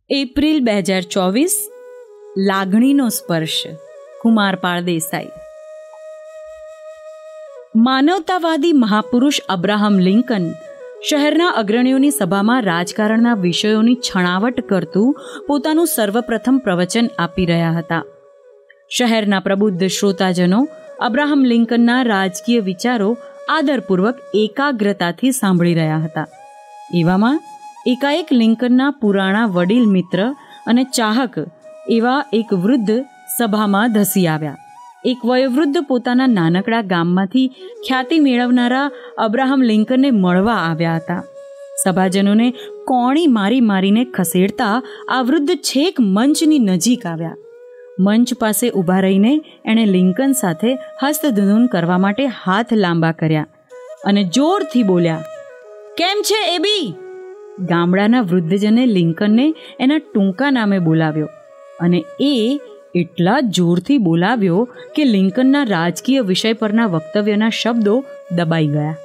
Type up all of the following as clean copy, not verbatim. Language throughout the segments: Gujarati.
એપ્રિલ 2024, લાગણીનો સ્પર્શ, કુમારપાળ દેસાઈ. માનવતાવાદી મહાપુરુષ અબ્રાહમ લિંકન શહેરના અગ્રણીઓની સભામાં રાજકારણના વિષયોની છણાવટ કરતું પોતાનું સર્વપ્રથમ પ્રવચન આપી રહ્યા હતા. શહેરના પ્રબુદ્ધ શ્રોતાજનો અબ્રાહમ લિંકનના રાજકીય વિચારો આદરપૂર્વક એકાગ્રતાથી સાંભળી રહ્યા હતા. એવામાં એકાએક લિંકનના પુરાણા વડીલ મિત્ર અને ચાહક એવા એક વૃદ્ધ સભામાં ધસી આવ્યા. એક વયોવૃદ્ધ પોતાના નાનકડા ગામમાંથી ખ્યાતિ મેળવનારા અબ્રાહમ લિંકનને મળવા આવ્યા હતા. સભાજનોને કોણી મારીને ખસેડતા આ વૃદ્ધ છેક મંચની નજીક આવ્યા. મંચ પાસે ઊભા રહીને એણે લિંકન સાથે હસ્તધૂન કરવા માટે હાથ લાંબા કર્યા અને જોરથી બોલ્યા, "કેમ છે એબી?" ગામડાના વૃદ્ધજને લિંકનને એના ટૂંકા નામે બોલાવ્યો અને એ એટલા જોરથી બોલાવ્યો કે લિંકનના રાજકીય વિષય પરના વક્તવ્યના શબ્દો દબાઈ ગયા.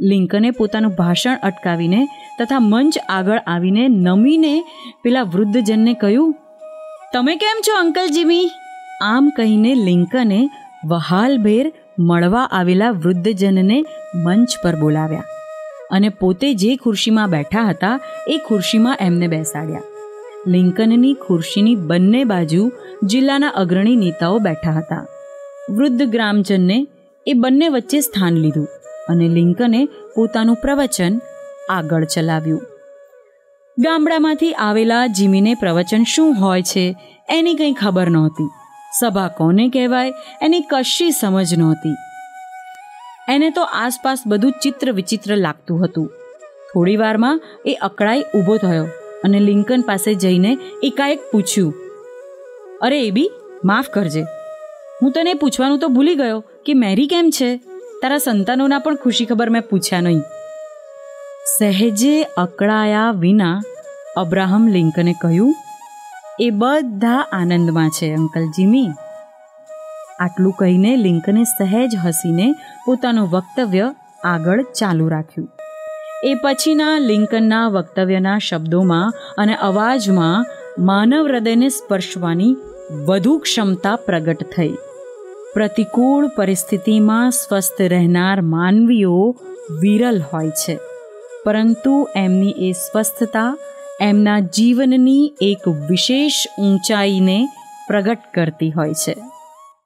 લિંકને પોતાનું ભાષણ અટકાવીને તથા મંચ આગળ આવીને નમીને પેલા વૃદ્ધજનને કહ્યું, "તમે કેમ છો અંકલ જીમી?" આમ કહીને લિંકને વહાલભેર મળવા આવેલા વૃદ્ધજનને મંચ પર બોલાવ્યા અને પોતે જે ખુરશીમાં બેઠા હતા એ ખુરશીમાં એમને બેસાડ્યા. લિંકનની ખુરશીની બંને બાજુ જિલ્લાના અગ્રણી નેતાઓ બેઠા હતા. વૃદ્ધ ગ્રામજનને એ બંને વચ્ચે સ્થાન લીધું અને લિંકને પોતાનું પ્રવચન આગળ ચલાવ્યું. ગામડામાંથી આવેલા જીમીને પ્રવચન શું હોય છે એની કંઈ ખબર નહોતી. સભા કોને કહેવાય એની કશી સમજ નહોતી. એને તો આસપાસ બધું ચિત્ર વિચિત્ર લાગતું હતું. થોડી વારમાં એ અકળાઈ ઊભો થયો અને લિંકન પાસે જઈને એકાએક પૂછ્યું, "અરે એબી, માફ કરજે, હું તને પૂછવાનું તો ભૂલી ગયો કે મેરી કેમ છે? તારા સંતાનોના પણ ખુશી ખબર મેં પૂછ્યા નહીં." સહેજે અકળાયા વિના અબ્રાહમ લિંકને કહ્યું, "એ બધા આનંદમાં છે અંકલ જીમી." આટલું કહીને લિંકને સહેજ હસીને પોતાનું વક્તવ્ય આગળ ચાલુ રાખ્યું. એ પછીના લિંકનના વક્તવ્યના શબ્દોમાં અને અવાજમાં માનવ હૃદયને સ્પર્શવાની વધુ ક્ષમતા પ્રગટ થઈ. પ્રતિકૂળ પરિસ્થિતિમાં સ્વસ્થ રહેનાર માનવીઓ વિરલ હોય છે, પરંતુ એમની એ સ્વસ્થતા એમના જીવનની એક વિશેષ ઊંચાઈને પ્રગટ કરતી હોય છે.